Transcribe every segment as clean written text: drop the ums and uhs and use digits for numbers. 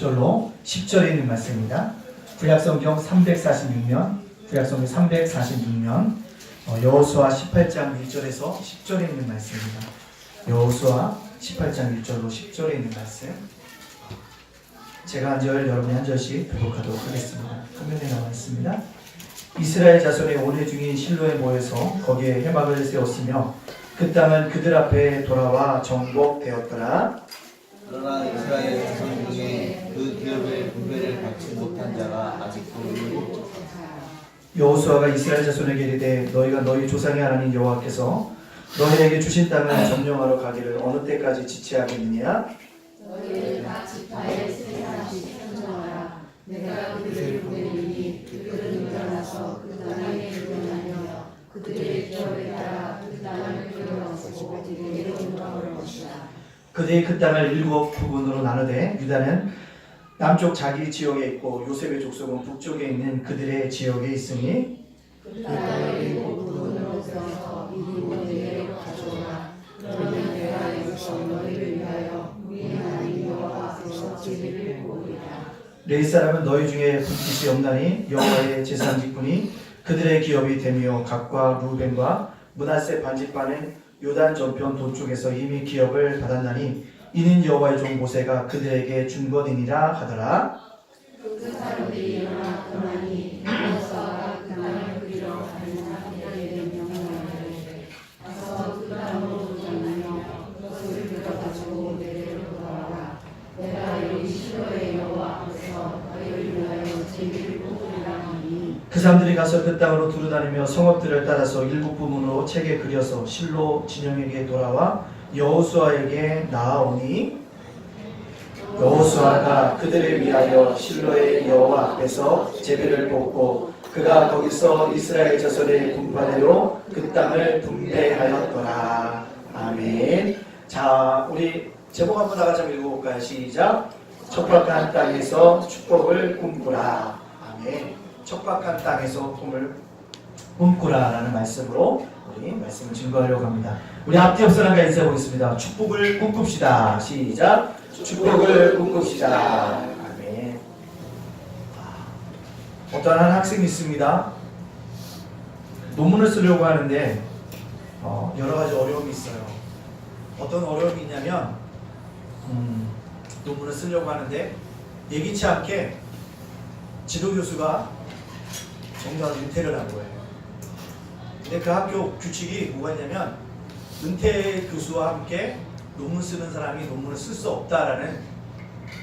절로 10절에 있는 말씀입니다. 구약성경 346면, 구약성경 346면 여호수아 18장 1절에서 10절에 있는 말씀입니다. 여호수아 18장 1절로 10절에 있는 말씀. 제가 한 절, 여러분이 한 절씩 교독하도록 하겠습니다. 화면에 나와 있습니다. 이스라엘 자손의 온회 중인 실로에 모여서 거기에 회막을 세웠으며 그 땅은 그들 앞에 돌아와 정복되었더라. 그러나 이스라엘 자손 중에 그 기업의 분배를 받지 못한 자가 아직도 있고, 여호수아가 이스라엘 자손에게 이르되 너희가 너희 조상의 하나님 여호와께서 너희에게 주신 땅을 점령하러 가기를 어느 때까지 지체하겠느냐? 너희를 각 지파에 세 사람씩 선정하라. 내가 그들을 보내리니 그들은 일어나서 그 땅에 일어나며 그들의 기업에 따라 그 땅을 끌어안고 그들에게 돌아올 것이다. 그들이 그 땅을 7 부분으로 나누되 유다는 남쪽 자기 지역에 있고 요셉의 족속은 북쪽에 있는 그들의 지역에 있으니 그 땅을 7 부분으로 세워서 이리로 내게로 가져오라. 그러면 내가 여기서 너희를 위하여 우리 하나님 여호와 앞에서 제비를 보리라. 레위 사람은 너희 중에 분깃이 없나니 여호와의 제사장 직분이 그들의 기업이 되며 각과 루벤과 므낫세 반집반은 요단 전편 동쪽에서 이미 기업을 받았나니 이는 여호와의 종 모세가 그들에게 준 것이니라 하더라. 그 사람들이 일어나 떠나니 여호수아가 그 땅을 그리러 가는 사람들에게 명령하되 가서 그 땅으로 도전하며 그것을 들어가지고 내게로 돌아와라. 내가 여기 실로의 여호와 앞에서 너희를 위하여 제비를 뽑으리라 하니 그 사람들이 가서 그 땅으로 두루다니며 성읍들을 따라서 7 부문으로 책에 그려서 실로 진영에게 돌아와 여호수아에게 나아오니 여호수아가 그들을 위하여 실로의 여호와 앞에서 제비를 뽑고 그가 거기서 이스라엘 자손의 분파대로 그 땅을 분배하였더라. 아멘. 자, 우리 제목 한번 다 같이 한번 읽어볼까요? 시작. 척박한 땅에서 축복을 꿈꾸라. 아멘. 척박한 땅에서 꿈을 꿈꾸라라는 말씀으로 우리 말씀을 증거하려고 합니다. 우리 앞뒤 옆 사람과 인사해 보겠습니다. 축복을 꿈꿉시다. 시작. 축복을 꿈꿉시다. 아멘. 어떤 한 학생이 있습니다. 논문을 쓰려고 하는데 여러 가지 어려움이 있어요. 어떤 어려움이 있냐면 논문을 쓰려고 하는데 예기치 않게 지도교수가 정말 은퇴를 한 거예요. 근데 그 학교 규칙이 뭐가 있냐면 은퇴 교수와 함께 논문 쓰는 사람이 논문을 쓸 수 없다라는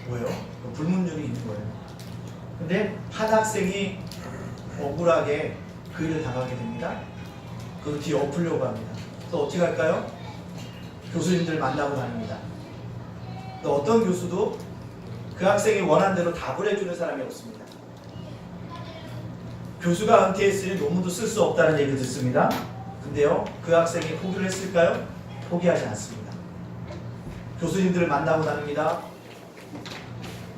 뭐예요? 불문율이 있는 거예요. 근데 한 학생이 억울하게 그 일을 당하게 됩니다. 그걸 뒤에 엎으려고 합니다. 또 어떻게 할까요? 교수님들 만나고 다닙니다. 또 어떤 교수도 그 학생이 원한 대로 답을 해주는 사람이 없습니다. 교수가 은퇴했으니 논문도 쓸 수 없다는 얘기를 듣습니다. 근데요, 그 학생이 포기를 했을까요? 포기하지 않습니다. 교수님들을 만나고 다닙니다.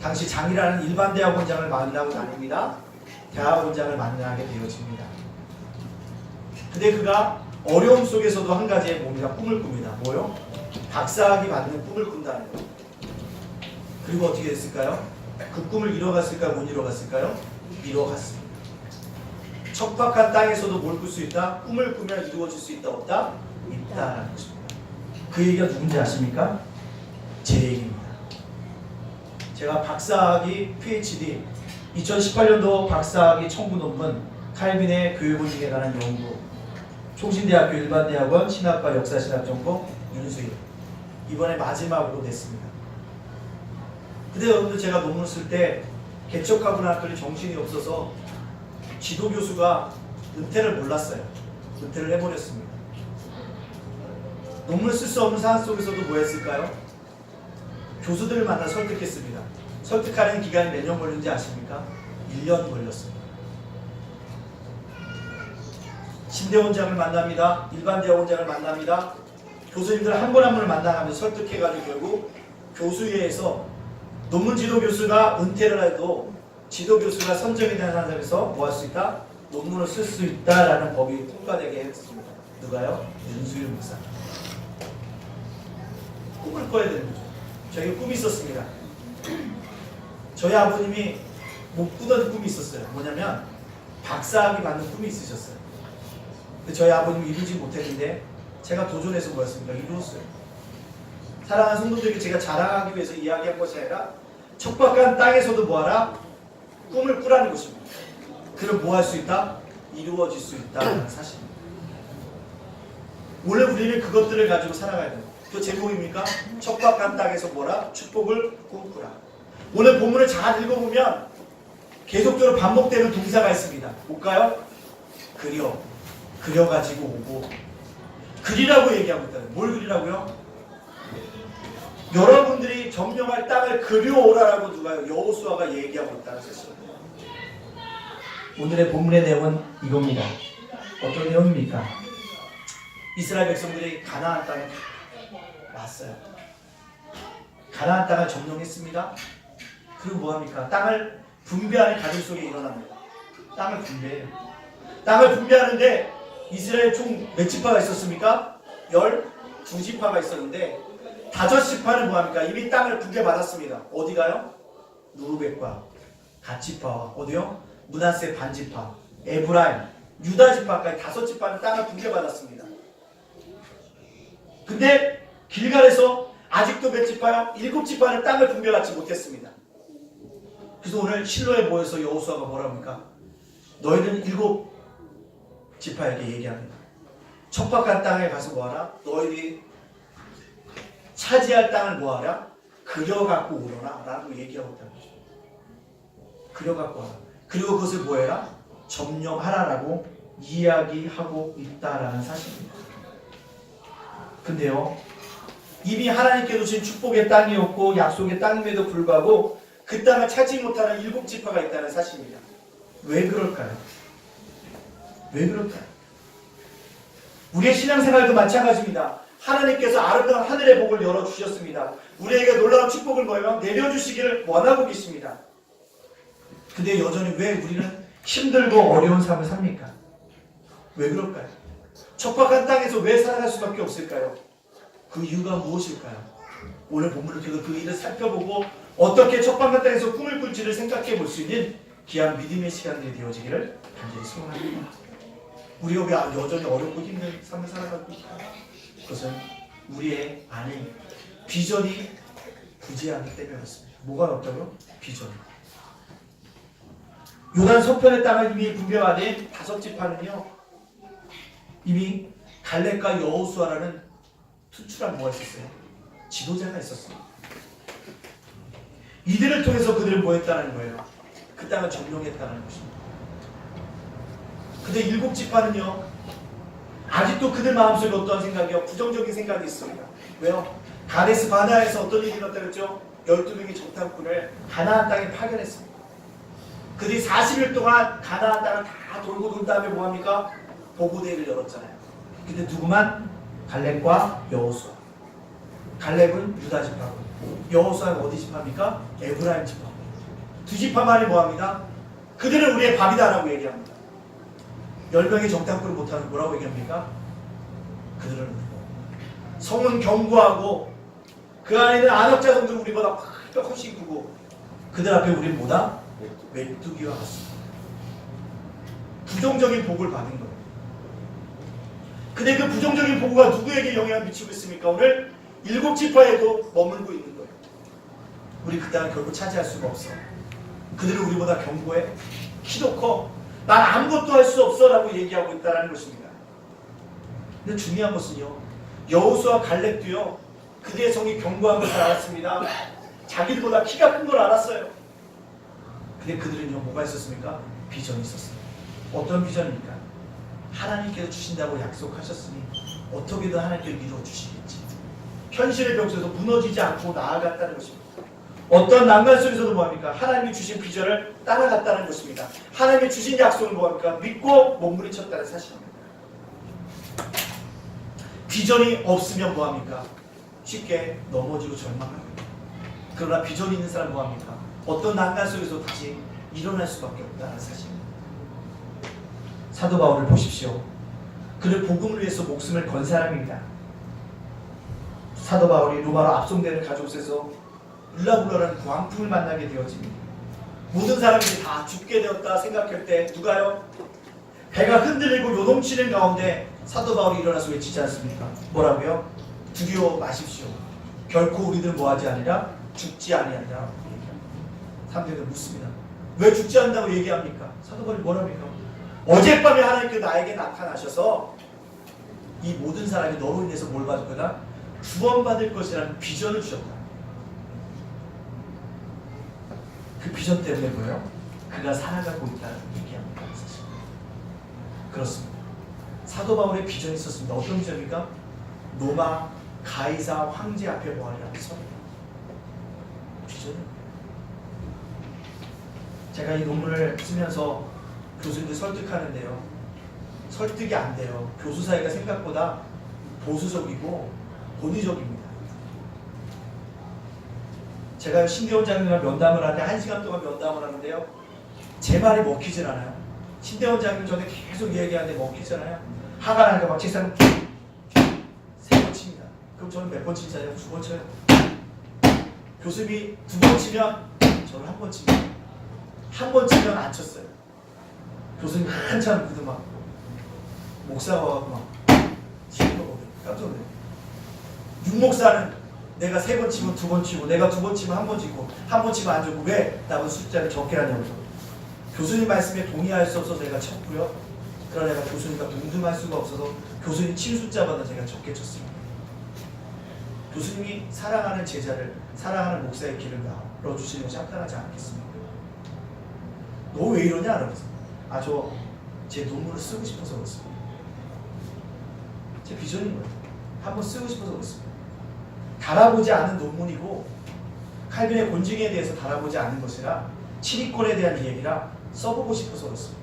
당시 장이라는 일반 대학원장을 만나고 다닙니다. 대학원장을 만나게 되어집니다. 근데 그가 어려움 속에서도 한 가지의 뭔가 꿈을 꿉니다. 뭐요? 박사학위 받는 꿈을 꾼다는 거예요. 그리고 어떻게 됐을까요? 그 꿈을 이뤄갔을까요? 못 이뤄갔을까요? 이뤄갔습니다. 척박한 땅에서도 뭘 꿀 수 있다? 꿈을 꾸면 이루어질 수 있다? 없다? 있다라는 것입니다. 그 얘기가 누군지 아십니까? 제 얘기입니다. 제가 박사학위 PhD 2018년도 박사학위 청구 논문 칼빈의 교육원칙에 관한 연구 총신대학교 일반대학원 신학과 역사신학 전공 윤수일 이번에 마지막으로 냈습니다. 근데 여러분들 제가 논문 쓸 때 개척하고 났더니 정신이 없어서 지도교수가 은퇴를 몰랐어요. 은퇴를 해버렸습니다. 논문을 쓸 수 없는 상황 속에서도 뭐 했을까요? 교수들을 만나 설득했습니다. 설득하는 기간이 몇 년 걸린지 아십니까? 1년 걸렸습니다. 신대원장을 만납니다. 일반 대원장을 만납니다. 교수님들 한 분 한 분을 만나가면서 설득해가지고 결국 교수회에서 논문 지도교수가 은퇴를 해도 지도교수가 선정이 되는 상황에서 뭐 할 수 있다? 논문을 쓸 수 있다라는 법이 통과되게 했습니다. 누가요? 윤수일 목사. 꿈을 꿔야 되는 거죠. 저에게 꿈이 있었습니다. 저희 아버님이 못 꾸던 꿈이 있었어요. 뭐냐면 박사학위 받는 꿈이 있으셨어요. 근데 저희 아버님이 이루지 못했는데 제가 도전해서 뭐였습니까? 이루었어요. 사랑하는 성도들에게 제가 자랑하기 위해서 이야기한 것이 아니라 척박한 땅에서도 뭐하라? 꿈을 꾸라는 것입니다. 그럼 뭐 할 수 있다? 이루어질 수 있다는 사실입니다. 원래 우리는 그것들을 가지고 살아가야 돼요. 그 제목입니까? 척박한 땅에서 뭐라? 축복을 꿈꾸라. 오늘 본문을 잘 읽어보면 계속적으로 반복되는 동사가 있습니다. 볼까요? 그려가지고 오고 그리라고 얘기하고 있다. 뭘 그리라고요? 여러분들이 점령할 땅을 그려오라라고 누가요? 여호수아가 얘기하고 있다는 뜻입니다. 오늘의 본문의 내용은 이겁니다. 어떤 내용입니까? 이스라엘 백성들이 가나안 땅에 왔어요. 가나안 땅을 점령했습니다. 그리고 뭐합니까? 땅을 분배하는 과정 속에 일어납니다. 땅을 분배해요. 땅을 분배하는데 이스라엘 총 몇 지파가 있었습니까? 12지파가 있었는데 5지파는 뭐합니까? 이미 땅을 분배받았습니다. 어디가요? 누르벳과 갓지파와 어디요? 므낫세 반지파, 에브라임, 유다지파까지 5지파는 땅을 분배받았습니다. 근데 길갈에서 아직도 몇 지파요? 7지파는 땅을 분배받지 못했습니다. 그래서 오늘 실로에 모여서 여호수아가 뭐라 합니까? 너희는 7지파에게 얘기합니다. 척박한 땅에 가서 뭐하라? 너희들이 차지할 땅을 뭐하라? 그려갖고 오너라 라고 얘기하고 있다는 거죠. 그려갖고 와라. 그리고 그것을 뭐해라? 점령하라라고 이야기하고 있다라는 사실입니다. 근데요, 이미 하나님께서 주신 축복의 땅이었고 약속의 땅임에도 불구하고 그 땅을 차지 못하는 7지파가 있다는 사실입니다. 왜 그럴까요? 왜 그럴까요? 우리의 신앙생활도 마찬가지입니다. 하나님께서 아름다운 하늘의 복을 열어주셨습니다. 우리에게 놀라운 축복을 내려주시기를 원하고 계십니다. 근데 여전히 왜 우리는 힘들고 어려운 삶을 삽니까? 왜 그럴까요? 척박한 땅에서 왜 살아갈 수밖에 없을까요? 그 이유가 무엇일까요? 오늘 본문을 통해서 그 일을 살펴보고 어떻게 척박한 땅에서 꿈을 꿀지를 생각해 볼 수 있는 귀한 믿음의 시간들이 되어지기를 간절히 소원합니다. 우리가 왜 여전히 어렵고 힘든 삶을 살아가고 있을까요? 그것은 우리의 안에 비전이 부재하기 때문에 그렇습니다. 뭐가 없다고요? 비전. 요단 서편의 땅을 이미 분배받은 5지파는요, 이미 갈렙과 여호수아라는 투출한 뭐가 있었어요? 지도자가 있었어요. 이들을 통해서 그들은 뭐 했다는 거예요? 그 땅을 점령했다는 것입니다. 근데 7지파는요, 아직도 그들 마음속에 어떠한 생각이요? 부정적인 생각이 있습니다. 왜요? 가데스 바네아에서 어떤 일이 일어났다고 했죠? 12명의 정탐꾼을 가나안 땅에 파견했습니다. 그들이 40일 동안 가나안 땅을 다 돌고 돈 다음에 뭐합니까? 보고대회를 열었잖아요. 근데 누구만? 갈렙과 여호수아. 갈렙은 유다 지파고 여호수아는 어디 지파입니까? 에브라임 지파. 2지파만이 뭐합니다? 그들은 우리의 밥이다라고 얘기합니다. 10명의 정탐꾼을 못하는 뭐라고 얘기합니까? 그들은 성은 견고하고 그 안에 있는 안역자성들은 우리보다 훨씬 크고 그들 앞에 우리는 뭐다? 메뚜기와 같습니다. 부정적인 복을 받은 거예요. 근데 그 부정적인 복가 누구에게 영향을 미치고 있습니까? 오늘 7지파에도 머물고 있는 거예요. 우리 그 땅을 결국 차지할 수가 없어. 그들은 우리보다 견고해. 키도 커. 난 아무것도 할 수 없어 라고 얘기하고 있다는 것입니다. 근데 중요한 것은요, 여호수아 갈렙도요, 그들의 성이 견고한 것을 알았습니다. 자기들보다 키가 큰 걸 알았어요. 근데 그들은요, 뭐가 있었습니까? 비전이 있었어요. 어떤 비전입니까? 하나님께서 주신다고 약속하셨으니 어떻게든 하나님께서 이루어 주시겠지. 현실의 벽에서 무너지지 않고 나아갔다는 것입니다. 어떤 난간 속에서도 뭐합니까? 하나님이 주신 비전을 따라갔다는 것입니다. 하나님이 주신 약속을 뭐합니까? 믿고 몸부림쳤다는 사실입니다. 비전이 없으면 뭐합니까? 쉽게 넘어지고 절망합니다. 그러나 비전이 있는 사람은 뭐합니까? 어떤 난간 속에서 다시 일어날 수밖에 없다는 사실입니다. 사도 바울을 보십시오. 그는 복음을 위해서 목숨을 건 사람입니다. 사도 바울이 로마로 압송되는 가족에서 울라불라라는 광풍을 만나게 되어집니다. 모든 사람들이 다 죽게 되었다 생각할 때 누가요? 배가 흔들리고 요동치는 가운데 사도 바울이 일어나서 외치지 않습니까? 뭐라고요? 두려워 마십시오. 결코 우리들은 뭐하지 아니라 죽지 아니하리라. 사람들은 묻습니다. 왜 죽지 않는다고 얘기합니까? 사도 바울이 뭐랍니까? 어젯밤에 하나님께서 나에게 나타나셔서 이 모든 사람이 너로 인해서 뭘 받을 거다? 구원받을 것이라는 비전을 주셨다. 그 비전 때문에 뭐예요? 그가 살아가고 있다는 얘기합니다. 사실. 그렇습니다. 사도 바울의 비전이 있었습니다. 어떤 비전입니까? 로마 가이사 황제 앞에 뭐하리라는 선입니다. 비전은 제가 이 논문을 쓰면서 교수님들 설득하는데요. 설득이 안 돼요. 교수 사이가 생각보다 보수적이고 본의적입니다. 제가 신대원 장님이랑 면담을 하는데 1시간 동안 면담을 하는데요. 제 말이 먹히질 않아요. 신대원 장님 저한테 계속 얘기하는데 먹히질 않아요. 화가 나니까 막 책상 3번 칩니다. 그럼 저는 몇 번 치잖아요? 2번 쳐요. 교수님이 2번 치면 저는 1번 칩니다. 1번 치면 안 쳤어요. 교수님 한참 그도 막 목사가 와서 막 치는 거 보면 깜짝 놀래요. 육목사는 내가 3번 치면 2번 치고 내가 2번 치면 1번 치고 1번 치면 안 좋고 왜 나보다 숫자를 적게 하냐고. 교수님 말씀에 동의할 수 없어서 내가 쳤고요. 그러나 내가 교수님과 동등할 수가 없어서 교수님 친 숫자보다 제가 적게 쳤습니다. 교수님이 사랑하는 제자를 사랑하는 목사의 길을 열어주시는 것이 합당하지 않겠습니까? 너 왜 이러냐? 그러면서 저 제 논문을 쓰고 싶어서 그렇습니다. 제 비전인 거예요. 한번 쓰고 싶어서 그렇습니다. 달아보지 않은 논문이고 칼빈의 곤증에 대해서 달아보지 않은 것이라 치리권에 대한 이야기라 써보고 싶어서 그렇습니다.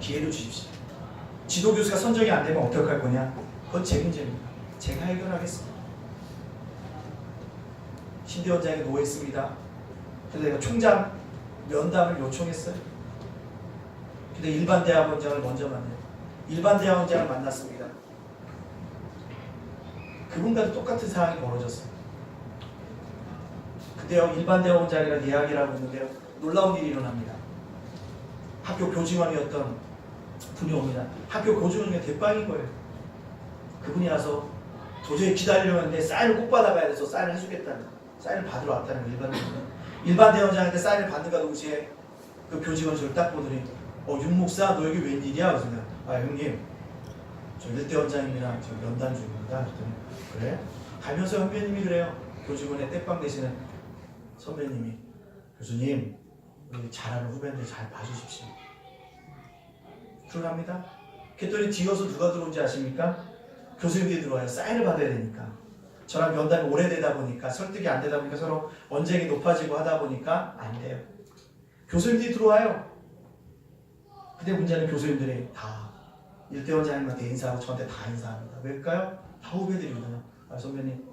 기회를 주십시오. 지도 교수가 선정이 안 되면 어떻게 할 거냐? 그건 제 문제입니다. 제가 해결하겠습니다. 신대원장에 노했습니다. 그래서 내가 총장 면담을 요청했어요. 근데 일반 대학원장을 먼저 만나요. 일반 대학원장을 만났습니다. 그분과도 똑같은 상황이 벌어졌어요. 근데요, 일반 대학원장이랑 이야기를 하고 있는데요, 놀라운 일이 일어납니다. 학교 교직원이었던 분이 옵니다. 학교 교직원이 대빵인 거예요. 그분이 와서 도저히 기다리려고 했는데 사인을 꼭 받아가야 돼서 사인을 해주겠다는 거예요. 사인을 받으러 왔다는 거예요. 일반 대원장한테 사인을 받는가 동시에 그 교직원이 저를 딱 보더니 윤목사 너 여기 웬일이야? 그래서 내가 형님 저 일대원장입니다. 지금 면담 중입니다. 그랬더니 그래? 가면서 선배님이 그래요. 교직원의 떼빵 되시는 선배님이 교수님 우리 잘하는 후배들 잘 봐주십시오. 들어갑니다. 그랬더니 뒤어서 누가 들어온지 아십니까? 교수님들이 들어와요. 사인을 받아야 되니까. 저랑 면담이 오래되다 보니까 설득이 안 되다 보니까 서로 언쟁이 높아지고 하다 보니까 안 돼요. 교수님들이 들어와요. 근데 문제는 교수님들이 다 일대원장님한테 인사하고 저한테 다 인사합니다. 왜일까요? 다 후배들이거든요. 선배님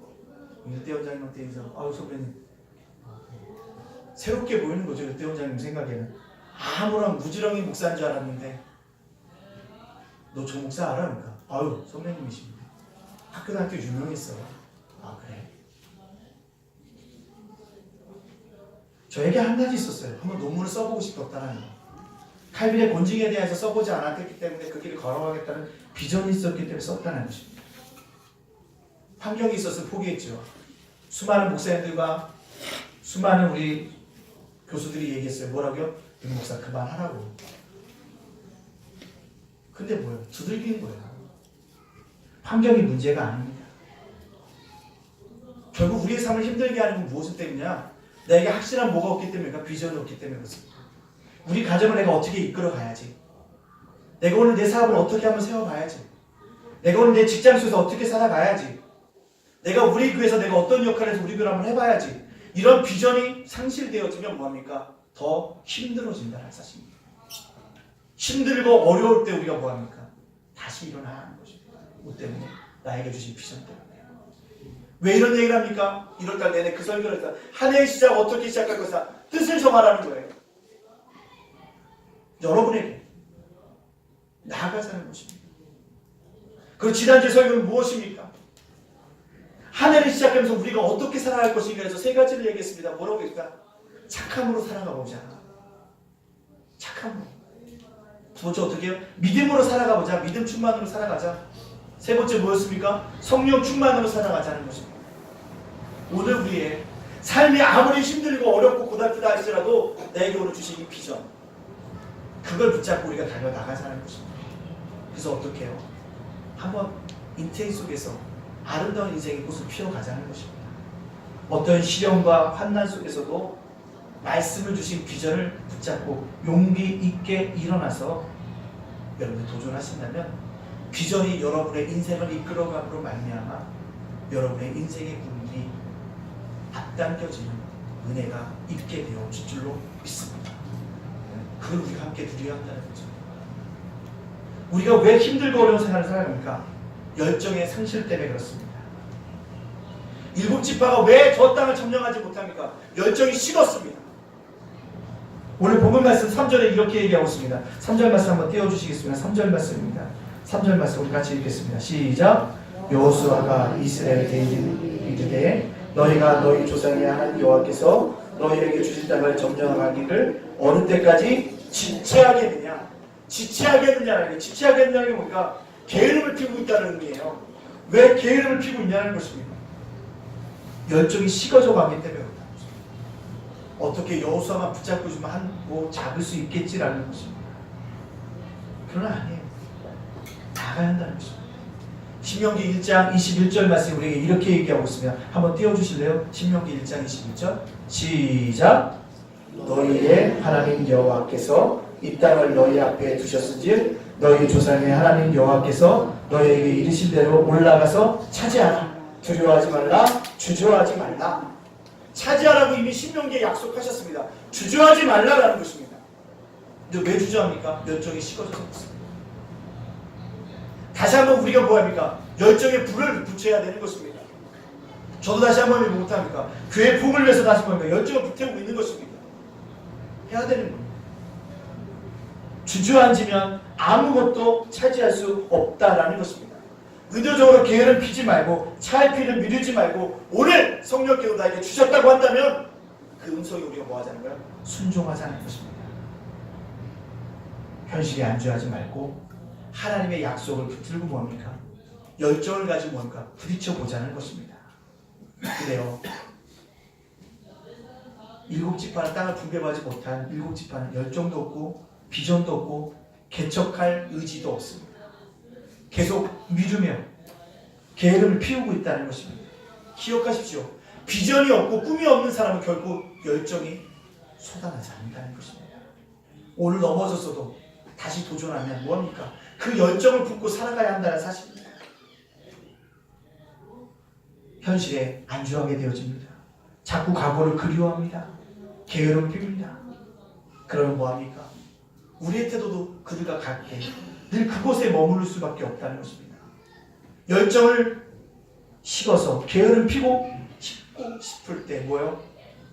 일대원장님한테 인사하고 선배님 새롭게 보이는 거죠. 일대원장님 생각에는 아무런 무지렁이 목사인 줄 알았는데 너 저 목사 알아? 그러니까 선배님이십니다. 학교 다닐 때 유명했어요. 그래? 저에게 한 가지 있었어요. 한번 논문을 써보고 싶었다는 거. 칼빈의 곤증에 대해서 써보지 않았기 때문에 그 길을 걸어가겠다는 비전이 있었기 때문에 썼다는 것입니다. 환경이 있었으면 포기했죠. 수많은 목사님들과 수많은 우리 교수들이 얘기했어요. 뭐라고요? 이 목사 그만하라고. 근데 뭐예요? 두들기는 거예요. 환경이 문제가 아닙니다. 결국 우리의 삶을 힘들게 하는 건 무엇을 때문이냐? 내게 확실한 뭐가 없기 때문일까? 비전이 없기 때문에 그렇습니다. 우리 가정을 내가 어떻게 이끌어 가야지? 내가 오늘 내 사업을 어떻게 한번 세워봐야지? 내가 오늘 내 직장 속에서 어떻게 살아가야지? 내가 우리 교회에서 내가 어떤 역할을 해서 우리 교회를 한번 해봐야지? 이런 비전이 상실되어지면 뭐합니까? 더 힘들어진다는 사실입니다. 힘들고 어려울 때 우리가 뭐합니까? 다시 일어나는 것입니다. 뭐 때문에? 나에게 주신 비전 때문에. 왜 이런 얘기를 합니까? 1월달 내내 그 설교를 했다. 한 해의 시작 어떻게 시작할 것이다. 뜻을 정하라는 거예요. 여러분에게 나아가자는 것입니다. 그리고 지난주에 설교는 무엇입니까? 한 해를 시작하면서 우리가 어떻게 살아갈 것인가 해서 3가지를 얘기했습니다. 뭐라고 했을까? 착함으로 살아가 보자. 착함으로. 두 번째 어떻게 해요? 믿음으로 살아가보자. 믿음 충만으로 살아가자. 세 번째 뭐였습니까? 성령 충만으로 살아가자는 것입니다. 오늘 우리의 삶이 아무리 힘들고 어렵고 고달프다 할지라도 나에게 오늘 주신 이 비전, 그걸 붙잡고 우리가 달려나가자는 것입니다. 그래서 어떻게 해요? 한번 인생 속에서 아름다운 인생의 꽃을 피워가자는 것입니다. 어떤 시련과 환난 속에서도 말씀을 주신 비전을 붙잡고 용기 있게 일어나서 여러분이 도전하신다면 비전이 여러분의 인생을 이끌어감으로 말미암아 여러분의 인생의 국물이 앞당겨지는 은혜가 있게 되어질 줄로 믿습니다. 그걸 우리가 함께 누려야 한다는 거죠. 우리가 왜 힘들고 어려운 생활을 살아갑니까? 열정의 상실 때문에 그렇습니다. 일곱 지파가 왜 저 땅을 점령하지 못합니까? 열정이 식었습니다. 오늘 본문 말씀 3절에 이렇게 얘기하고 있습니다. 3절 말씀 한번 띄워주시겠습니다. 3절 말씀입니다. 3절 말씀 우리 같이 읽겠습니다. 시작. 여호수아가 이스라엘 대인들에게 이르되 너희가 너희 조상의 하나님 여호와께서 너희에게 주신 땅을 점령하기를 어느 때까지 지체하겠느냐? 지체하겠느냐라는 게, 지체하겠느냐는 게 뭔가 게으름을 피우고 있다는 의미예요. 왜 게으름을 피우고 있냐는 것입니다. 열정이 식어져 가기 때문에 그렇다는 것입니다. 어떻게 여호수아만 붙잡고 있으면 뭐 잡을 수 있겠지라는 것입니다. 그러나 아니에요. 나가야 한다는 것입니다. 신명기 1장 21절 말씀 우리에게 이렇게 얘기하고 있습니다. 한번 띄워주실래요? 신명기 1장 21절 시작. 너희의 하나님 여호와께서 이 땅을 너희 앞에 두셨은즉 너희 조상의 하나님 여호와께서 너희에게 이르신 대로 올라가서 차지하라. 두려워하지 말라. 주저하지 말라. 차지하라고 이미 신명기에 약속하셨습니다. 주저하지 말라라는 것입니다. 근데 왜 주저합니까? 열정이 식어져서 그렇습니다. 다시 한번 우리가 뭐합니까? 열정에 불을 붙여야 되는 것입니다. 저도 다시 한번 못합니까? 교회 복을 위해서 다시 뭐합니까? 열정을 불태우고 있는 것입니다. 해야 되는 겁니다. 주저앉으면 아무것도 차지할 수 없다라는 것입니다. 의도적으로 게으름 피지 말고 차의 피를 미루지 말고 오늘 성령께서 나에게 주셨다고 한다면 그 음성이 우리가 뭐 하자는 거예요? 순종하자는 것입니다. 현실에 안주하지 말고 하나님의 약속을 붙들고 뭡니까? 열정을 가지고 뭡니까? 부딪혀보자는 것입니다. 그래요. 일곱 지파는 땅을 분배하지 못한 일곱 지파는 열정도 없고 비전도 없고 개척할 의지도 없습니다. 계속 미루며 게으름을 피우고 있다는 것입니다. 기억하십시오. 비전이 없고 꿈이 없는 사람은 결국 열정이 솟아나지 않는다는 것입니다. 오늘 넘어졌어도 다시 도전하면 뭐합니까? 그 열정을 품고 살아가야 한다는 사실입니다. 현실에 안주하게 되어집니다. 자꾸 과거를 그리워합니다. 게으름을 피웁니다. 그러면 뭐합니까? 우리의 태도도 그들과 같게 늘 그곳에 머무를 수밖에 없다는 것입니다. 열정을 식어서 게으름 피고 싶을 때 뭐요?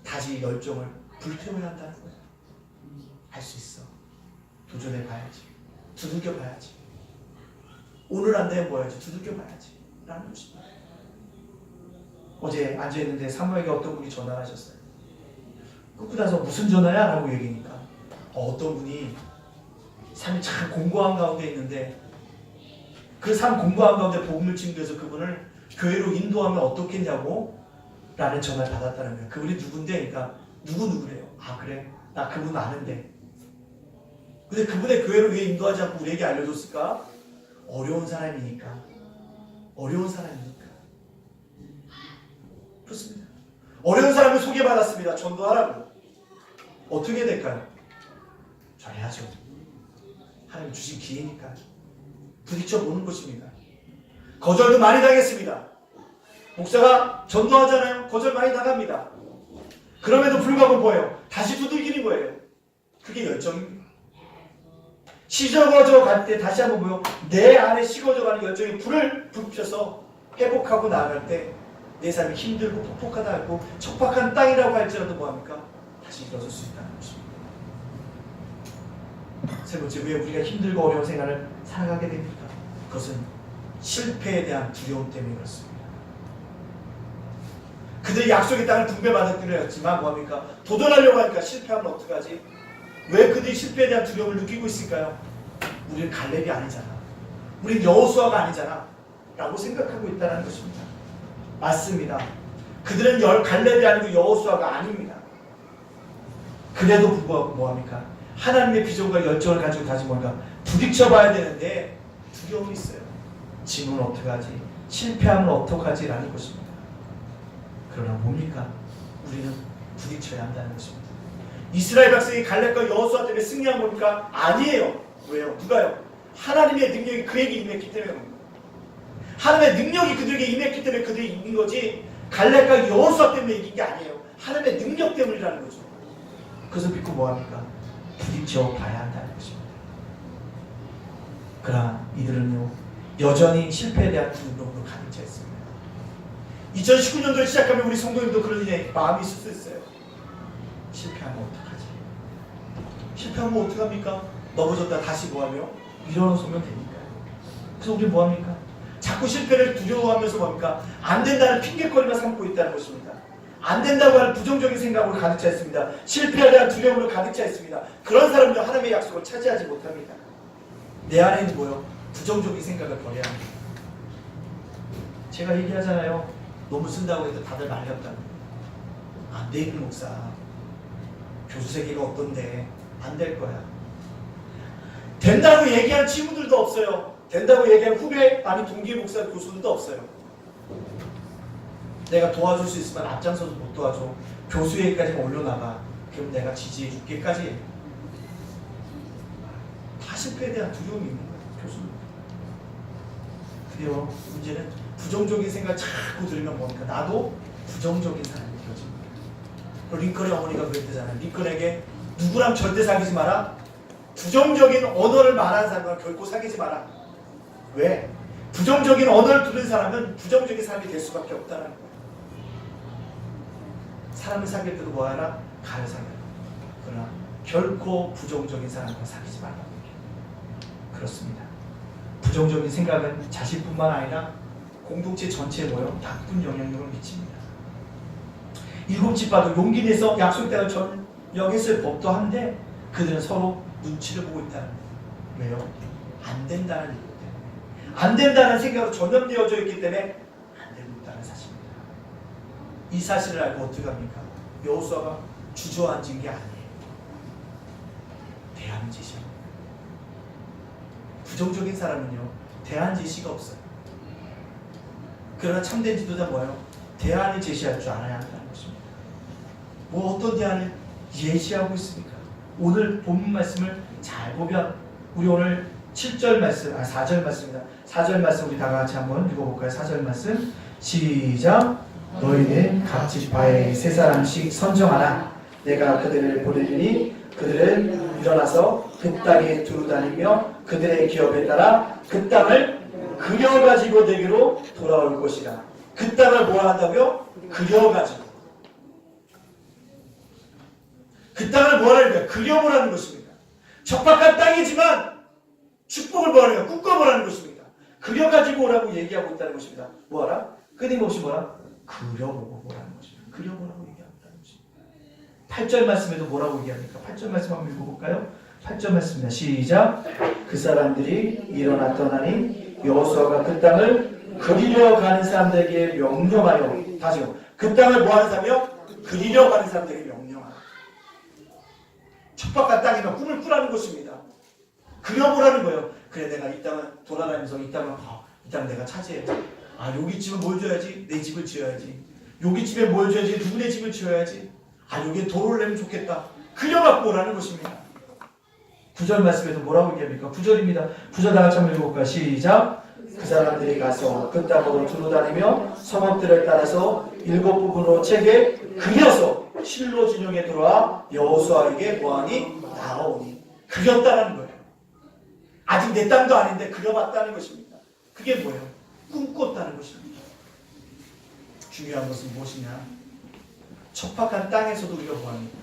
다시 열정을 불태워야 한다는 거예요. 할 수 있어. 도전해 봐야지. 두들겨 봐야지. 오늘 안 되면 뭐 해야지? 두들겨 봐야지. 라는 것입니다. 어제 앉아있는데 사모에게 어떤 분이 전화를 하셨어요. 끊고 나서 무슨 전화야? 라고 얘기하니까 어떤 분이 삶이 참 공고한 가운데 있는데 그 삶 공고한 가운데 복음을 증거해서 그분을 교회로 인도하면 어떻겠냐고 라는 전화를 받았다는 거예요. 그분이 누군데? 그러니까 누구래요? 아 그래? 나 그분 아는데. 근데 그분의 교회를 왜 인도하지 않고 우리에게 알려줬을까? 어려운 사람이니까. 어려운 사람이니까. 그렇습니다. 어려운 사람을 소개받았습니다. 전도하라고. 어떻게 해야 될까요? 전해야죠. 하나님 주신 기회니까. 부딪혀보는 것입니다. 거절도 많이 당했습니다. 목사가 전도하잖아요. 거절 많이 당합니다. 그럼에도 불구하고 뭐예요? 다시 두들기는 거예요. 그게 열정입니다. 식어져 갈 때 다시 한번 뭐요? 내 안에 식어져가는 열정에 불을 붙여서 회복하고 나아갈 때 내 삶이 힘들고 폭폭하다 하고 척박한 땅이라고 할지라도 뭐합니까? 다시 일어설 수 있다는 것입니다. 세 번째, 왜 우리가 힘들고 어려운 생활을 살아가게 됩니까? 그것은 실패에 대한 두려움 때문에 그렇습니다. 그들이 약속의 땅을 분배받았기로 했지만 뭐합니까? 도전하려고 하니까 실패하면 어떡하지? 왜 그들이 실패에 대한 두려움을 느끼고 있을까요? 우리는 갈렙이 아니잖아. 우린 여호수아가 아니잖아. 라고 생각하고 있다는 것입니다. 맞습니다. 그들은 갈렙이 아니고 여호수아가 아닙니다. 그래도 불구하고 뭐합니까? 하나님의 비전과 열정을 가지고 뭔가 부딪혀봐야 되는데 두려움이 있어요. 지면 어떡하지? 실패하면 어떡하지? 라는 것입니다. 그러나 뭡니까? 우리는 부딪혀야 한다는 것입니다. 이스라엘 백성이 갈렙과 여호수아 때문에 승리한 겁니까? 아니에요. 왜요? 누가요? 하나님의 능력이 그에게 임했기 때문에 그런 거예요. 하나님의 능력이 그들에게 임했기 때문에 그들이 이긴 거지 갈렙과 여호수아 때문에 이긴 게 아니에요. 하나님의 능력 때문이라는 거죠. 그래서 믿고 뭐합니까? 부딪혀 봐야 한다는 것입니다. 그러나 이들은요 여전히 실패에 대한 두려움으로 가득 차 있습니다. 2019년도를 시작하면 우리 성도님도 그런 일에 마음이 있을 수 있어요. 실패하면 어떡하지? 실패하면 어떡합니까? 넘어졌다 다시 뭐하며? 일어서면 되니까요. 그래서 우리 뭐합니까? 자꾸 실패를 두려워하면서 뭡니까? 안 된다는 핑계거리만 삼고 있다는 것입니다. 안 된다고 하는 부정적인 생각으로 가득 차 있습니다. 실패에 대한 두려움으로 가득 차 있습니다. 그런 사람은요 하나님의 약속을 차지하지 못합니다. 내 안에는 뭐요? 부정적인 생각을 버려야 합니다. 제가 얘기하잖아요. 너무 쓴다고 해도 다들 말렸다고. 안 돼, 그 목사. 교수 세계가 어떤데 안 될 거야. 된다고 얘기한 친구들도 없어요. 된다고 얘기한 후배, 아니 동기 목사 교수들도 없어요. 내가 도와줄 수 있으면 앞장서서 못 도와줘. 교수 얘기까지만 올려놔봐. 그럼 내가 지지해 줄게까지. 다 실패에 대한 두려움이 있는 거예요. 교수는. 그래요. 문제는 부정적인 생각 자꾸 들으면 뭡니까? 나도 부정적인 사람이 되어집니다. 링컨의 어머니가 그랬대잖아요. 링컨에게 누구랑 절대 사귀지 마라. 부정적인 언어를 말하는 사람과 결코 사귀지 마라. 왜? 부정적인 언어를 들은 사람은 부정적인 사람이 될 수밖에 없다는 거예요. 사람을 사귈 때도 뭐하라? 가를 사귀라. 그러나 결코 부정적인 사람과 사귀지 말라고 얘기해요. 그렇습니다. 부정적인 생각은 자신뿐만 아니라 공동체 전체에 모여 나쁜 영향력을 미칩니다. 7집파도 용기 내서 약속 때를 전역했을 법도 한데 그들은 서로 눈치를 보고 있다는 거예요. 왜요? 안 된다는 이유 때문에. 안 된다는 생각으로 전염되어져 있기 때문에 안 되고 있다는 사실입니다. 이 사실을 알고 어떻게 합니까? 여호수아가 주저앉은 게 아니에요. 대안 제시합니다. 부정적인 사람은요 대안 제시가 없어요. 그러나 참된 지도자 뭐예요? 대안을 제시할 줄 알아야 한다는 것입니다. 뭐 어떤 대안을 예시하고 있습니까? 오늘 본문 말씀을 잘 보면 우리 오늘 7절 말씀, 4절 말씀입니다. 4절 말씀 우리 다 같이 한번 읽어볼까요? 4절 말씀 시작. 너희는 각 지파에 세 사람씩 선정하라. 내가 그들을 보내리니 그들은 일어나서 그 땅에 두루 다니며 그들의 기업에 따라 그 땅을 그려가지고 내게로 돌아올 것이라. 그 땅을 뭐라 한다고요? 그려가지고. 그 땅을 뭐라는 거야? 그려보라는 것입니다. 척박한 땅이지만 축복을 뭐라는 거야? 꿈꿔보라는 것입니다. 그려가지고 오라고 얘기하고 있다는 것입니다. 뭐하라? 끊임없이 뭐라? 그려보고 오라는 것입니다. 그려보라고 얘기한다는 것입니다. 8절 말씀에도 뭐라고 얘기합니까? 8절 말씀 한번 읽어볼까요? 8절 말씀입니다. 시작. 그 사람들이 일어나 떠나니 여호수아가 그 땅을 그리려 가는 사람들에게 명령하여. 다시요. 그 땅을 뭐하는 사람이요? 그리려 가는 사람들에게 명령하여. 척박한 땅이면 꿈을 꾸라는 것입니다. 그려보라는 거예요. 그래 내가 이 땅을 돌아다니면서 이 땅을 이 땅 내가 차지해야지. 여기 집은 뭘 줘야지? 내 집을 지어야지. 여기 집에 뭘 줘야지? 누구네 집을 지어야지. 여기에 도로를 내면 좋겠다. 그려갖고 오라는 것입니다. 9절 말씀에도 뭐라고 얘기합니까? 9절입니다. 9절 다 같이 한번 읽어볼까요? 시작. 그 사람들이 가서 그 땅으로 두루다니며 성읍들을 따라서 7 부분으로 책에 그려서 실로 진영에 들어와 여호수아에게 보아니 나오니. 그렸다는 거예요. 아직 내 땅도 아닌데 그려봤다는 것입니다. 그게 뭐예요? 꿈꿨다는 것입니다. 중요한 것은 무엇이냐? 척박한 땅에서도 우리가 뭐합니까?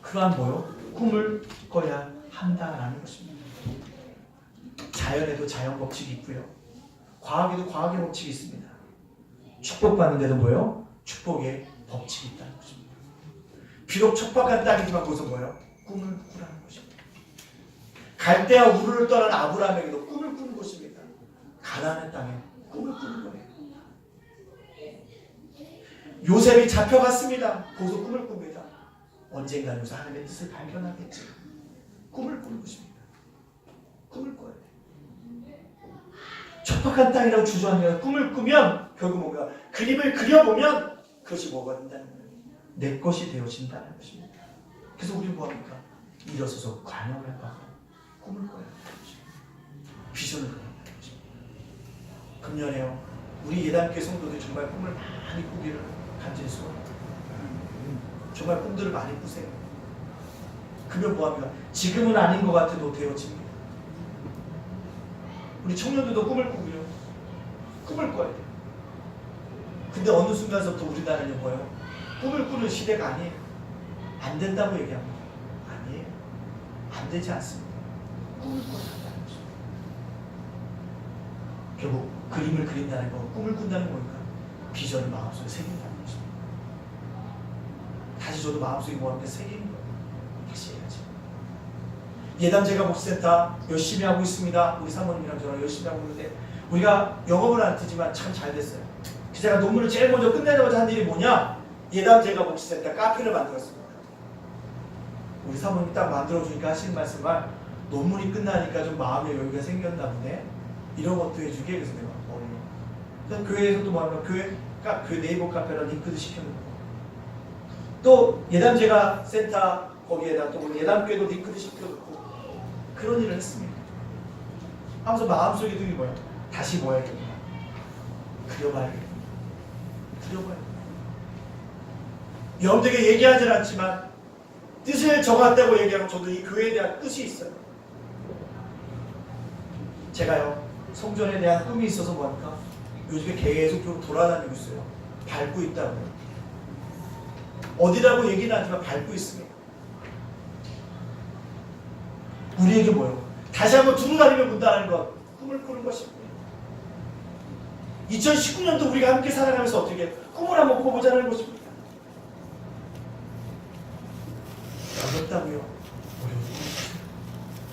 그러한 뭐요? 꿈을 꿔야 한다라는 것입니다. 자연에도 자연 법칙이 있고요. 과학에도 과학의 법칙이 있습니다. 축복받는데도 뭐요? 축복의 법칙이 있다는 것입니다. 비록 척박한 땅이지만 거기서 뭐요? 꿈을 꾸라는 것입니다. 갈대아 우르를 떠난 아브라함에게도 꿈을 꾸는 것입니다. 가나안의 땅에 꿈을 꾸는 거예요. 요셉이 잡혀갔습니다. 거기서 꿈을 꿉니다. 언젠가 여기서 하나님의 뜻을 발견하겠지. 꿈을 꾸는 것입니다. 꿈을 꿔야 돼요. 척박한 땅이라고 주저하면 꿈을 꾸면 결국 뭔가 그림을 그려보면 그것이 뭐가 된다는 거예요. 내 것이 되어진다는 것입니다. 그래서 우리는 뭐합니까? 일어서서 관용을 하고 꿈을 꿔야 되는 것입니다. 비전을 그려야 되는 것입니다. 금년에요. 우리 예단교회 성도들이 정말 꿈을 많이 꾸기를 간절히 소원합니다. 정말 꿈들을 많이 꾸세요. 그러면 뭐합니까? 지금은 아닌 것 같아도 되어집니다. 우리 청년들도 꿈을 꾸고요. 꿈을 꿔야 돼요. 근데 어느 순간서부터 우리나라는 뭐예요? 꿈을 꾸는 시대가 아니에요. 안 된다고 얘기합니다. 아니에요. 안 되지 않습니다. 꿈을 꿔야 한다는 것입니다. 결국 그림을 그린다는 거, 꿈을 꾼다는 거니까 비전을 마음속에 새긴다는 것입니다. 다시 저도 마음속에 뭐하는데 새기는 거예요. 다시 해야지. 예담제가 목센터 열심히 하고 있습니다. 우리 사모님이랑 저랑 열심히 하고 있는데 우리가 영업을 안 뜨지만 참 잘 됐어요. 제가 논문을 제일 먼저 끝내자마자 한 일이 뭐냐? 예담제가 목센터 카페를 만들었습니다. 우리 사모님이 딱 만들어주니까 하시는 말씀은 논문이 끝나니까 좀 마음의 여유가 생겼나 보네. 이런 것도 해주게. 그래서 내가 그래서 교회에서도 뭐하면 교회 네이버 카페랑 링크도 시켜놓고 또 예담제가 센터 거기에다 또 예담교회도 링크도 시켜놓고 그런 일을 했습니다. 하면서 마음속에 드는 뭐야? 다시 뭐 해야겠구나. 그려봐야겠구나. 그려봐야겠구나. 여러분들에게 얘기하진 않지만 뜻을 정했다고 얘기하면 저도 이 교회에 대한 뜻이 있어요. 제가요 성전에 대한 꿈이 있어서 뭐합니까? 요즘에 계속 좀 돌아다니고 있어요. 밟고 있다고요. 어디라고 얘기는 하지만 밟고 있습니다. 우리에게 뭐예요? 다시 한번 두루 다니며 문다는 것, 꿈을 꾸는 것입니다. 2019년도 우리가 함께 살아가면서 어떻게 꿈을 한번 꿔보자는 것입니다. 어렵다고요? 어려워요.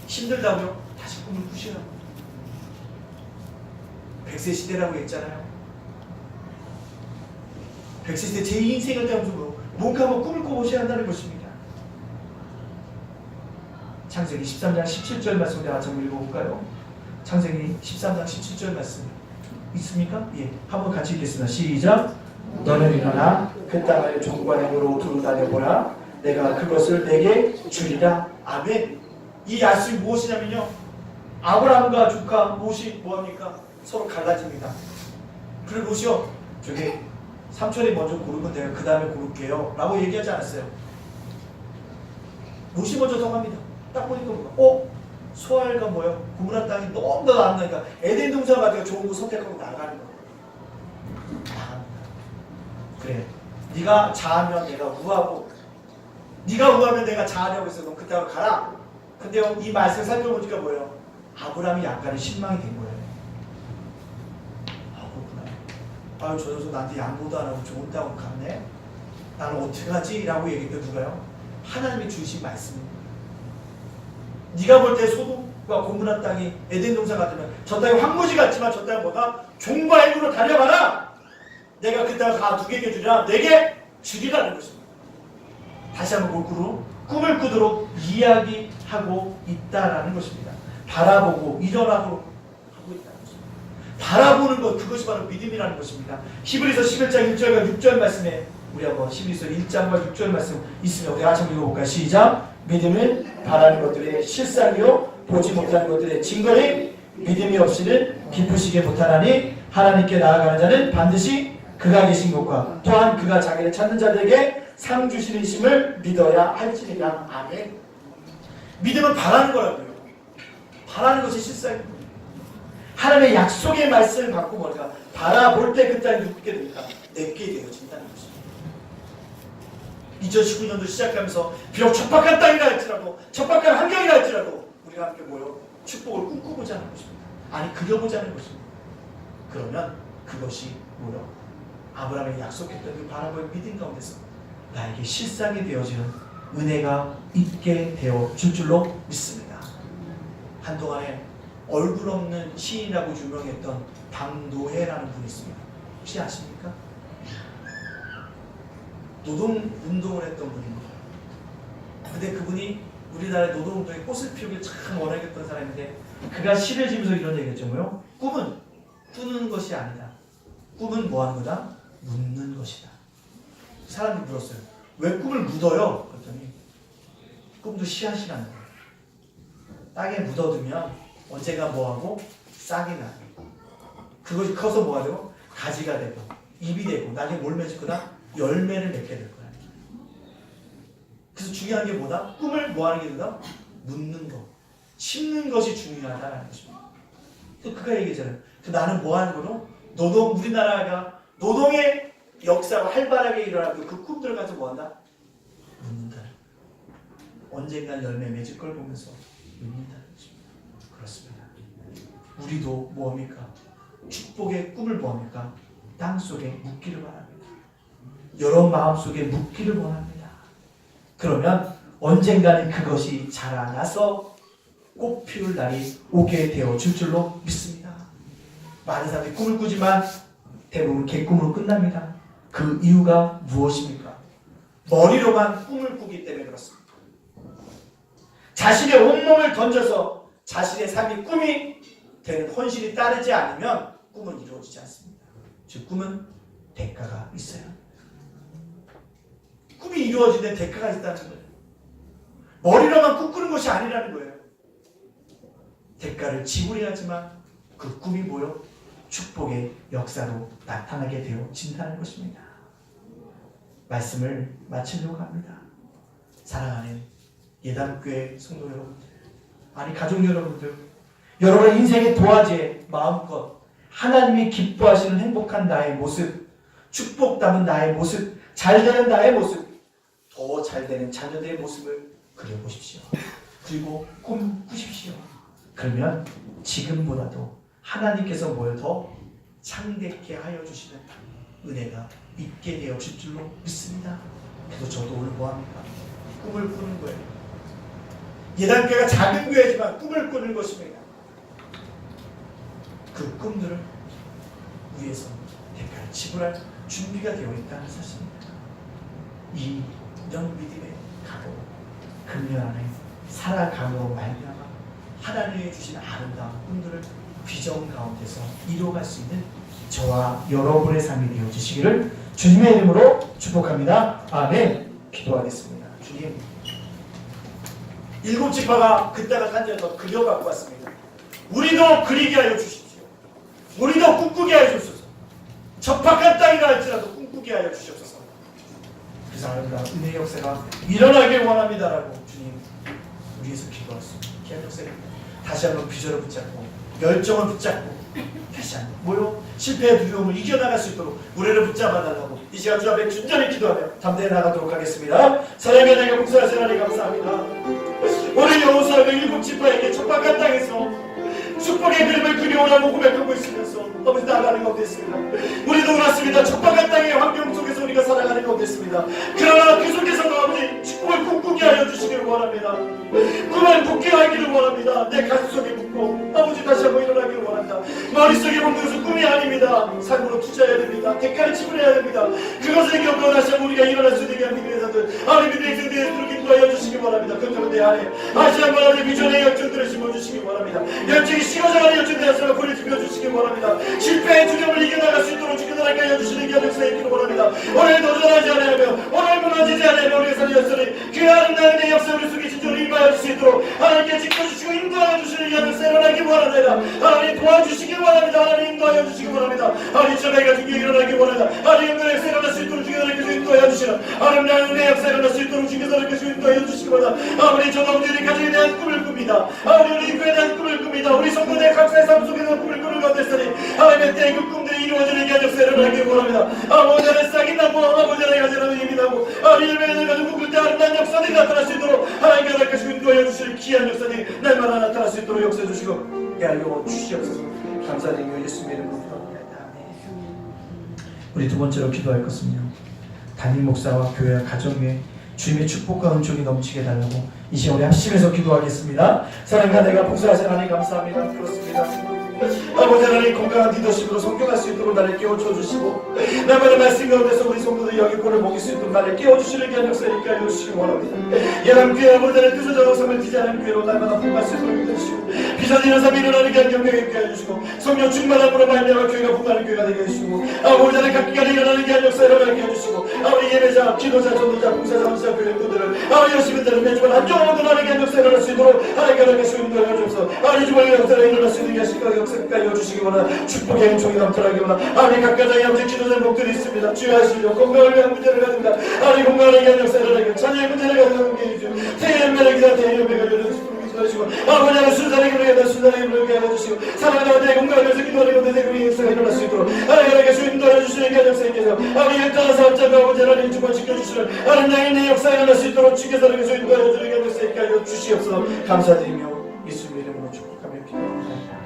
힘들다고요? 다시 꿈을 꾸시라고. 100세 시대라고 했잖아요. 100세 시대 제 인생을 때문에 뭔가 한번 꿈을 꿔보셔야 한다는 것입니다. 창세기 13장 17절 말씀 우리 같이 한번 읽어볼까요? 창세기 13장 17절 말씀 있습니까? 예, 한번 같이 읽겠습니다. 시작. 너는 일어나 그 땅을 종관행으로 두루 다녀보라. 내가 그것을 내게 주리라. 아멘. 이 약속이 무엇이냐면요, 아브라함과 조카 롯이 뭐합니까? 서로 갈라집니다. 그리고 롯이요, 저기 삼촌이 먼저 고르면 내가 그 다음에 고를게요 라고 얘기하지 않았어요. 롯이 먼저 정합니다. 딱 보니까 뭐가 소알과 뭐예요? 고무란 땅이 너무나도 안 나니까 에덴 동산 같은 거 좋은 거 선택하고 나가는 거예요. 나갑니다. 그래, 네가 자하면 내가 우하고 네가 우하면 내가 자하려고 해서 너 그 땅으로 가라. 근데요, 이 말씀 살펴보니까 뭐예요? 아브라함이 약간의 실망이 된 거예요. 아, 그렇구나. 저 녀석 나한테 양보도 안 하고 좋은 땅으로 갔네. 나는 어떻게 하지? 라고 얘기했던 누가요? 하나님이 주신 말씀입니다. 네가 볼 때 소돔과 고무란 땅이 에덴 동산 같으면 저 땅이 황무지 같지만 저 땅은 뭐다? 종과 행으로 달려가라. 내가 그 땅을 다 누구에게 주리라? 내게 주리라는 것입니다. 다시 한번 거꾸로 꿈을 꾸도록 이야기하고 있다라는 것입니다. 바라보고 일어나도록 하고 있다는 것입니다. 바라보는 것, 그것이 바로 믿음이라는 것입니다. 히브리서 11장 1절과 6절 말씀에 우리 한번 히브리서 1장과 6절 말씀 있으면 우리 같이 한번 읽어볼까요? 시작. 믿음은 바라는 것들의 실상이요 보지 못하는 것들의 증거니 믿음이 없이는 기쁘시게 못하나니 하나님께 나아가는 자는 반드시 그가 계신 것과 또한 그가 자기를 찾는 자들에게 상 주시는 심을 믿어야 할지니라. 아멘. 믿음은 바라는 거라고요. 바라는 것이 실상입니다. 하나님의 약속의 말씀을 받고 뭐가 바라볼 때 그 땅이 누구게 됩니까? 내게 되어진다는 것입니다. 2019년도 시작하면서 비록 척박한 땅이라 할지라도 척박한 환경이라 할지라도 우리가 함께 모여 축복을 꿈꾸고자는 것입니다. 아니 그려보자는 것입니다. 그러면 그것이 뭐요? 아브라함이 약속했던 그 바라볼 믿음 가운데서 나에게 실상이 되어지는 은혜가 있게 되어 줄 줄로 믿습니다. 한동안에 얼굴 없는 시인이라고 유명했던 박노해라는 분이 있습니다. 혹시 아십니까? 노동운동을 했던 분입니다. 근데 그분이 우리나라의 노동운동에 꽃을 피우길 참 원하겠던 사람인데 그가 시를 지면서 이런 얘기했죠. 뭐요? 꿈은 꾸는 것이 아니다. 꿈은 뭐 하는 거다? 묻는 것이다. 사람들이 물었어요. 왜 꿈을 묻어요? 그랬더니 꿈도 씨앗이라는 거예요. 땅에 묻어두면 언젠가 뭐하고 싹이 나요. 그것이 커서 뭐가 되고 가지가 되고 잎이 되고 나중에 뭘 맺을 거다? 열매를 맺게 될 거야. 그래서 중요한 게 뭐다? 꿈을 뭐 하는 게 되다? 묻는 거. 심는 것이 중요하다는 것입니다. 또 그가 얘기했잖아요. 나는 뭐 하는 거로? 우리나라가 노동의 역사가 활발하게 일어나고 그 꿈들을 가지고 뭐 한다? 묻는다. 언젠간 열매 맺을 걸 보면서 묻는다는 것입니다. 그렇습니다. 우리도 뭐합니까? 축복의 꿈을 뭐합니까? 땅속에 묻기를 바랍니다. 여러 마음속에 묻기를 원합니다. 그러면 언젠가는 그것이 자라나서 꽃 피울 날이 오게 되어 줄 줄로 믿습니다. 많은 사람들이 꿈을 꾸지만 대부분 개꿈으로 끝납니다. 그 이유가 무엇입니까? 머리로만 꿈을 꾸기 때문에 그렇습니다. 자신의 온몸을 던져서 자신의 삶이 꿈이 되는 헌신이 따르지 않으면 꿈은 이루어지지 않습니다. 즉 꿈은 대가가 있어요. 꿈이 이루어지는 대가가 있다는 거예요. 머리로만 꿈꾸는 것이 아니라는 거예요. 대가를 지불해야지만 그 꿈이 뭐요? 축복의 역사로 나타나게 되어진다는 것입니다. 말씀을 마치려고 합니다. 사랑하는 예담교회 성도 여러분들, 아니 가족 여러분들, 여러분의 인생의 도화지에 마음껏 하나님이 기뻐하시는 행복한 나의 모습, 축복 담은 나의 모습, 잘되는 나의 모습, 더 잘되는 자녀들의 모습을 그려보십시오. 그리고 꿈꾸십시오. 그러면 지금보다도 하나님께서 뭘 더 창대케 하여 주시는 은혜가 있게 되어질 줄로 믿습니다. 그래서 저도 오늘 뭐합니까? 꿈을 꾸는 거예요. 예단교회가 작은 교회지만 꿈을 꾸는 것입니다. 그 꿈들을 위해서 대가를 지불할 준비가 되어 있다는 사실입니다. 이런 믿음의 각오, 금년 안에 살아감으로 말미암아 하나님이 주신 아름다운 꿈들을 비전 가운데서 이루어갈 수 있는 저와 여러분의 삶이 되어주시기를 주님의 이름으로 축복합니다. 아멘. 기도하겠습니다. 주님, 7지파가 그때가 단지에서 그려갖고 왔습니다. 우리도 그리게 하여 주십시오. 우리도 꿈꾸게 하여 주소서. 적박한 땅이라 할지라도 꿈꾸게 하여 주시옵소서. 그래서 아름다운 은혜의 역사가 일어나길 원합니다라고 주님 우리에서 기도하셨습니다. 기한 역사입니다. 다시 한번 비전을 붙잡고 열정을 붙잡고 다시 한번 뭐요? 실패의 두려움을 이겨나갈 수 있도록 우리를 붙잡아달라고 이 시간 주 앞에 준전히 기도하며 담대히 나가도록 하겠습니다. 사랑의 하나님 목사하신 하나님 감사합니다. 오늘 여호수아가 7지파에게 척박한 땅에서 축복의 그림을 그려오라고 고백하고 있으면서 아버지 나아가는 가운데 있습니다. 우리도 그렇습니다. 척박한 땅의 환경 속에서 우리가 살아가는 가운데 있습니다. 그러나 그 속에서도 아버지 축복을 꿈꾸게 하여 주시기를 원합니다. 꿈을 굳게 하기를 원합니다. 내 가슴 속에 묻고 아버지 다시 한번 일어나기를 원합니다. 머릿속에 묻는 것은 꿈이 아닙니다. 삶으로 투자해야 됩니다. 대가를 지불해야 됩니다. 그것을 겪고 다시 한번 우리가 일어날 수 있게 한 믿음의 자들 하나님의 인생들을 기도하여 주시기 바랍니다. 그렇다면 내 안에 다시 한번 하나님의 비전의 열정들을 심어주시기 바랍니다. 열정이 식어져가는 열정되었으면 불을 지펴주시기 바랍니다. 실패의 두려움을 이겨나갈 수 있도록 지켜나가게 하여 주시는 기한 역사에 있기를 원합니다. 오늘 도전하지 않으며 오늘 무너지지 않으며 우리가 살렸으니 그 아름다운 내 역사 우리 속에 진정으로 임하여 주실 수 있도록 하나님께 지켜주시고 인도하여 주시는 기한 역사에 일어나기 원합니다. 하나님 도와주시기 원합니다. 하나님 인도하여 주시기 원합니다. 하나님 저희가 중에 일어나기 원합니다. 하나님 은혜의 역사 일어날 수 있도록 지켜나가게 인도하여 주시는 아름다운 은혜의 역사 일어날 수 있도록 지켜나가게 인도하여 주시기 원합니다. 아버지 저놈들이 가정에 대한 꿈을 꿉니다. 아버지 우리 교회에 대한 꿈을 꿉니다. 우리 성도들의 각자의 삶 속에서 꿈을 꾸는 가운데 있으니 하나님의 때에 그 꿈들이 이루어지는 기한 역사 일어나기 원합니다. 아버지 안에 싹이 나고 아버지 안에 가지런히 힘이 나고 아버지를 가지고 꿈꿀 때 아름다운 역사들이 나타날 수 있도록 하나님께 나타나시고 인도하여 주시는 귀한 역사들이 날마다 나타날 수 있도록 역사해 주시고 야여 주시옵소서. 감사드리며 예수님의 이름으로 기도합니다. 우리 두 번째로 기도할 것은요, 담임 목사와 교회와 가정에 주님의 축복과 은총이 넘치게 달라고 이 시간 우리 합심해서 기도하겠습니다. 사랑과 내가 복수하신 하나님 감사합니다. 그렇습니다. 아버지 하나님 건강한 리더십으로 성경할 수 있도록 나를 깨워줘 주시고 나만의 말씀 가운데서 우리 성도들이 영육권을 먹일 수 있도록 나를 깨워주시는 귀한 역사니까 해주시기 원합니다. 예람교회 아버지 하나님 뜻을 삶을 지지하는 교회로 날마다 복할 수 있도록 믿어주시고 비전이는 삶이 일어나는 귀한 경력에 있게 해주시고 성령 충만함으로 말미암아 교회가 복하는 교회가 되게 해주시고 아버지 하나님 각기간에 일어나는 귀한 역사 일어나게 해주시고 아버지 예배자, 기도자, 전도자, 봉사자, 원사 교회 분들을 아버지 열심히 따르는 매주만 한쪽으로 일어나는 귀한 역사 일어날 수 있도록 하나님께 주님도 해주옵소서. 아버지 주말에 역사가 일어날 수 있는 게 시간 역사까지 해주시기 원하나 축복의 은총이 넘쳐나기 원하나 아버지 각가장의 아버지 기도된 목들이 있습니다. 주여 하시려 건강을 위한 문제를 가집니다. 아버지 건강을 위한 역사 일어나기 자녀의 문제를 가지고 계시죠. 태연매를 기다 태연매가 열어주시고 아버지 하나님 순산의 기도에 대한 순산의 기도에 해주시고 사랑하는 내 건강을 위해서 기도하는 건데 내 그의 역사가 일어날 수 있도록 하나님께 주님도 해주시는 게 역사님께서 아버지 일단한 사업자가 아버지 하나님 주권 지켜주시는 하나님 양의 내 역사가 일어날 수 있도록 주께서 하나님께 주님도 해주시는 게 역사니까 하여 주시옵소서. 감사드리며 예수님의 이름으로 축복하며 기도합니다.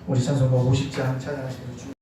우리 찬송가 50장 찬양하시는 주